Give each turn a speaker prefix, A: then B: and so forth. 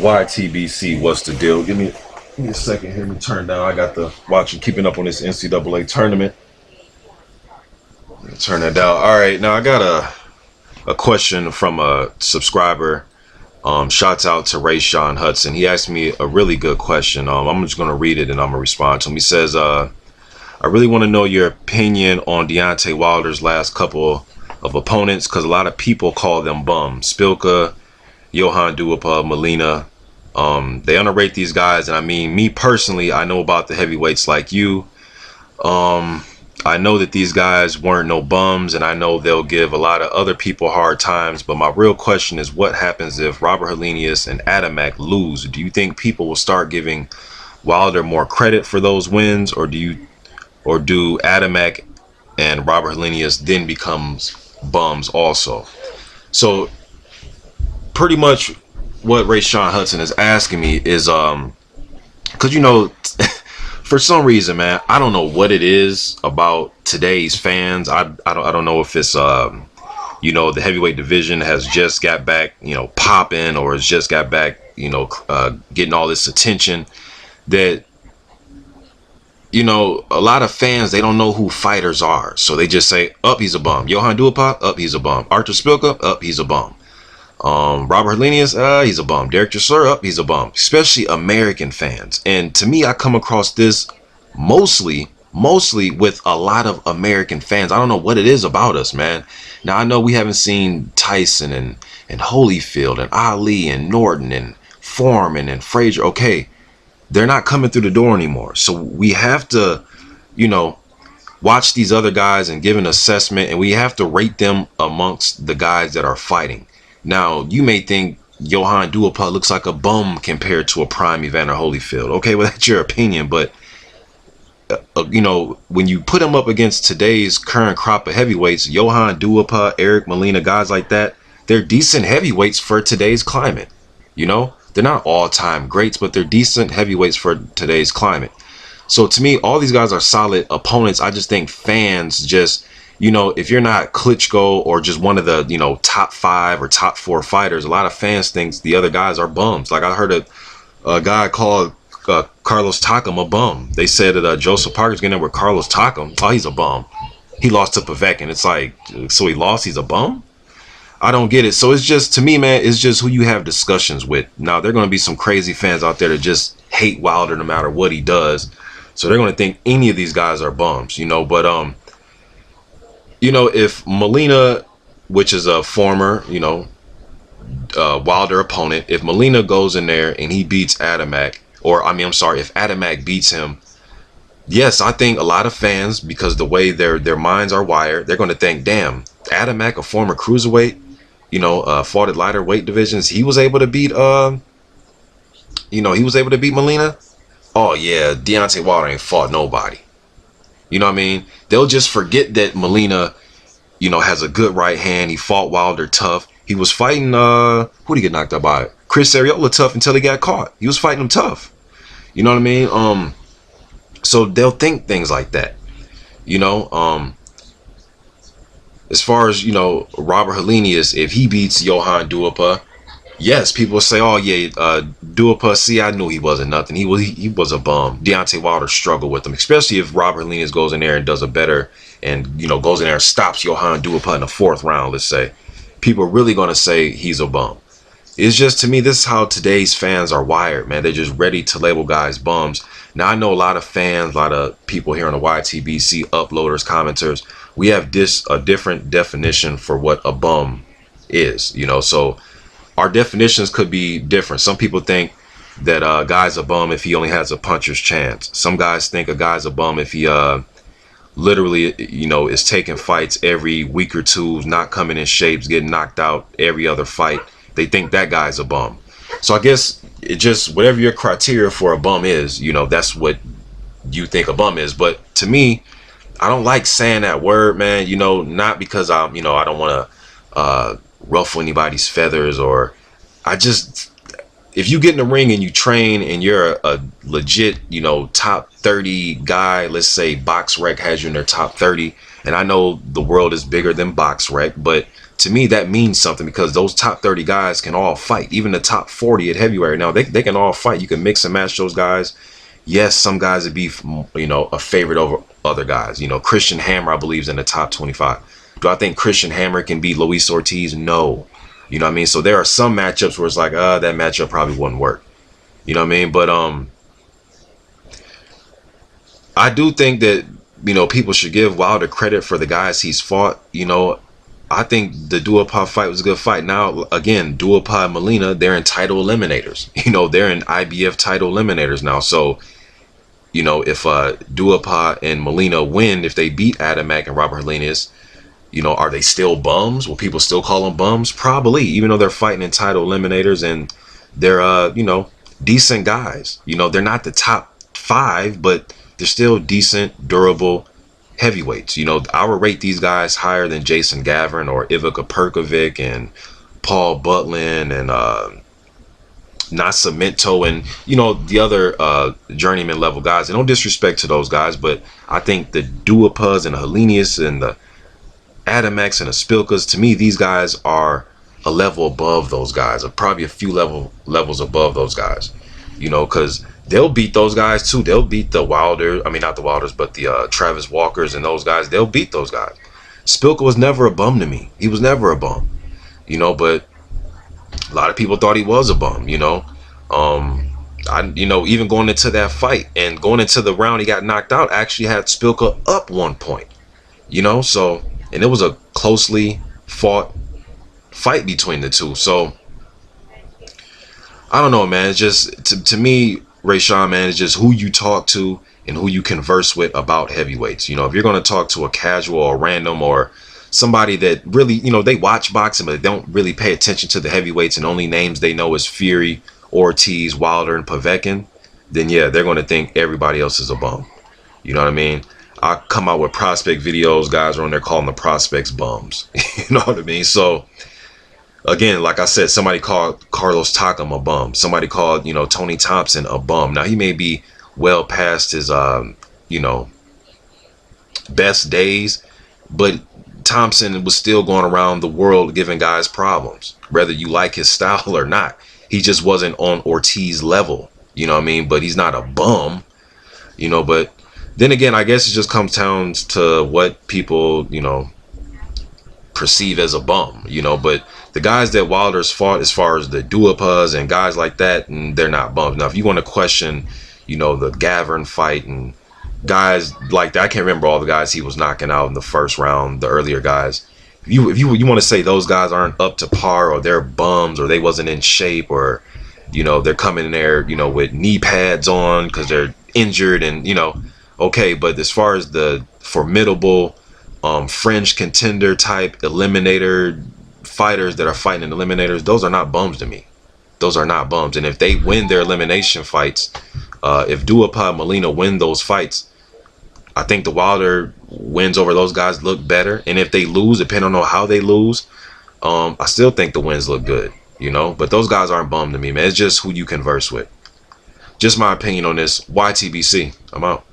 A: YTBC, what's the deal? Give me a second here. Let me turn down. I got the watching, keeping up on this NCAA tournament. Turn that down. All right, now I got a question from a subscriber. Shouts out to RAYSHAWN Hudson. He asked me a really good question. I'm just gonna read it and I'm gonna respond to him. He says, I really want to know your opinion on Deontay Wilder's last couple of opponents, because a lot of people call them bums. Spilka, Johan Duhaupas, Molina. They underrate these guys, and I mean, me personally, I know about the heavyweights like you. I know that these guys weren't no bums, and I know they'll give a lot of other people hard times, but my real question is, what happens if Robert Helenius and Adamek lose? Do you think people will start giving Wilder more credit for those wins, or do Adamek and Robert Helenius then becomes bums also? So pretty much what RAYSHAWN Hudson is asking me is, because, you know, for some reason, man, I don't know what it is about today's fans. I don't know if it's you know, the heavyweight division has just got back, you know, popping, or it's just got back, you know, getting all this attention, that, you know, a lot of fans, they don't know who fighters are, so they just say, up, he's a bum. Johan Duhaupas, up, he's a bum. Artur Spilka, up, he's a bum. Robert Helenius, he's a bum. Derek Chisler, up, he's a bum. Especially American fans. And to me, I come across this mostly with a lot of American fans. I don't know what it is about us, man. Now, I know we haven't seen Tyson and Holyfield and Ali and Norton and Foreman and Frazier. Okay, they're not coming through the door anymore. So we have to, you know, watch these other guys and give an assessment, and we have to rate them amongst the guys that are fighting. Now, you may think Johan Duhaupas looks like a bum compared to a prime Evander Holyfield. Okay, well, that's your opinion, but you know, when you put him up against today's current crop of heavyweights, Johan Duhaupas, Eric Molina, guys like that, they're decent heavyweights for today's climate. You know, they're not all-time greats, but they're decent heavyweights for today's climate. So to me, all these guys are solid opponents. I just think fans just, you know, if you're not Klitschko or just one of the, you know, top 5 or top 4 fighters, a lot of fans think the other guys are bums. Like, I heard a guy called Carlos Takam a bum. They said that Joseph Parker's getting in with Carlos Takam. Oh, he's a bum. He lost to Povetkin. It's like, so he lost, he's a bum? I don't get it. So it's just, to me, man, it's just who you have discussions with. Now, there are going to be some crazy fans out there that just hate Wilder no matter what he does. So they're going to think any of these guys are bums, you know, but you know, if Molina, which is a former, you know, Wilder opponent, if Molina goes in there and he beats Adamek, or I mean, I'm sorry, if Adamek beats him, yes, I think a lot of fans, because the way their minds are wired, they're going to think, damn, Adamek, a former cruiserweight, you know, fought at lighter weight divisions, he was able to beat, you know, he was able to beat Molina. Oh yeah, Deontay Wilder ain't fought nobody. You know what I mean? They'll just forget that Molina, you know, has a good right hand. He fought Wilder tough. He was fighting, who did he get knocked out by? Chris Arreola tough until he got caught. He was fighting him tough. You know what I mean? So they'll think things like that. You know, as far as, you know, Robert Helenius, if he beats Johan Duhaupas, yes, people will say, oh yeah, Duhaupas, see, I knew he wasn't nothing. He was a bum. Deontay Wilder struggled with him, especially if Robert Helenius goes in there and does a better, and, you know, goes in there and stops Johan Duhaupas in the 4th round, let's say. People are really going to say he's a bum. It's just, to me, this is how today's fans are wired, man. They're just ready to label guys bums. Now, I know a lot of fans, a lot of people here on the YTBC, uploaders, commenters, we have a different definition for what a bum is, you know, so our definitions could be different. Some people think that a guy's a bum if he only has a puncher's chance. Some guys think a guy's a bum if he literally, you know, is taking fights every week or two, not coming in shapes, getting knocked out every other fight. They think that guy's a bum. So I guess it just, whatever your criteria for a bum is, you know, that's what you think a bum is. But to me, I don't like saying that word, man, you know, not because I'm, you know, I don't want to ruffle anybody's feathers, or I just, if you get in the ring and you train and you're a legit, you know, top 30 guy, let's say BoxRec has you in their top 30, and I know the world is bigger than BoxRec, but to me, that means something, because those top 30 guys can all fight. Even the top 40 at heavyweight now, they can all fight. You can mix and match those guys. Yes, some guys would be, you know, a favorite over other guys. You know, Christian Hammer, I believe, is in the top 25. Do I think Christian Hammer can beat Luis Ortiz? No. You know what I mean? So there are some matchups where it's like, that matchup probably wouldn't work. You know what I mean? But I do think that, you know, people should give Wilder credit for the guys he's fought. You know, I think the Duhaupas fight was a good fight. Now, again, Duhaupas and Molina, they're in title eliminators. You know, they're in IBF title eliminators now. So, you know, if Duhaupas and Molina win, if they beat Adamek and Robert Helenius, you know, are they still bums? Will people still call them bums? Probably, even though they're fighting in title eliminators and they're, you know, decent guys. You know, they're not the top 5, but they're still decent, durable heavyweights. You know, I would rate these guys higher than Jason Gavin or Ivica Perkovic and Paul Butlin and Nascimento and, you know, the other journeyman level guys. And no disrespect to those guys, but I think the Duhaupas and the Helenius and the Adamex and the Spilkas, to me, these guys are a level above those guys, or probably a few levels above those guys. You know, because they'll beat those guys too. They'll beat the Wilder, I mean, not the Wilders, but the Travis Walkers and those guys. They'll beat those guys. Spilka was never a bum to me. He was never a bum. You know, but a lot of people thought he was a bum, you know. You know, even going into that fight and going into the round he got knocked out, actually had Spilka up 1 point. You know, so, and it was a closely fought fight between the two. So, I don't know, man. It's just, to me, RAYSHAWN, man, it's just who you talk to and who you converse with about heavyweights. You know, if you're going to talk to a casual or random or somebody that really, you know, they watch boxing, but they don't really pay attention to the heavyweights and only names they know is Fury, Ortiz, Wilder, and Povetkin, then yeah, they're going to think everybody else is a bum. You know what I mean? I come out with prospect videos, guys are on there calling the prospects bums. You know what I mean? So, again, like I said, somebody called Carlos Takam a bum. Somebody called, you know, Tony Thompson a bum. Now, he may be well past his, you know, best days, but Thompson was still going around the world giving guys problems, whether you like his style or not. He just wasn't on Ortiz level, you know what I mean? But he's not a bum, you know. But then again, I guess it just comes down to what people, you know, perceive as a bum, you know. But the guys that Wilder's fought, as far as the Duhaupas and guys like that, and they're not bums. Now, if you want to question, you know, the Gavin fight and guys like that, I can't remember all the guys he was knocking out in the first round, the earlier guys. If you want to say those guys aren't up to par, or they're bums, or they wasn't in shape, or, you know, they're coming in there, you know, with knee pads on because they're injured, and, you know, okay. But as far as the formidable fringe contender type eliminator fighters that are fighting in eliminators, those are not bums to me. Those are not bums. And if they win their elimination fights, if Duhaupas and Molina win those fights, I think the Wilder wins over those guys look better. And if they lose, depending on how they lose, I still think the wins look good, you know. But those guys aren't bum to me, man. It's just who you converse with. Just my opinion on this. YTBC. I'm out.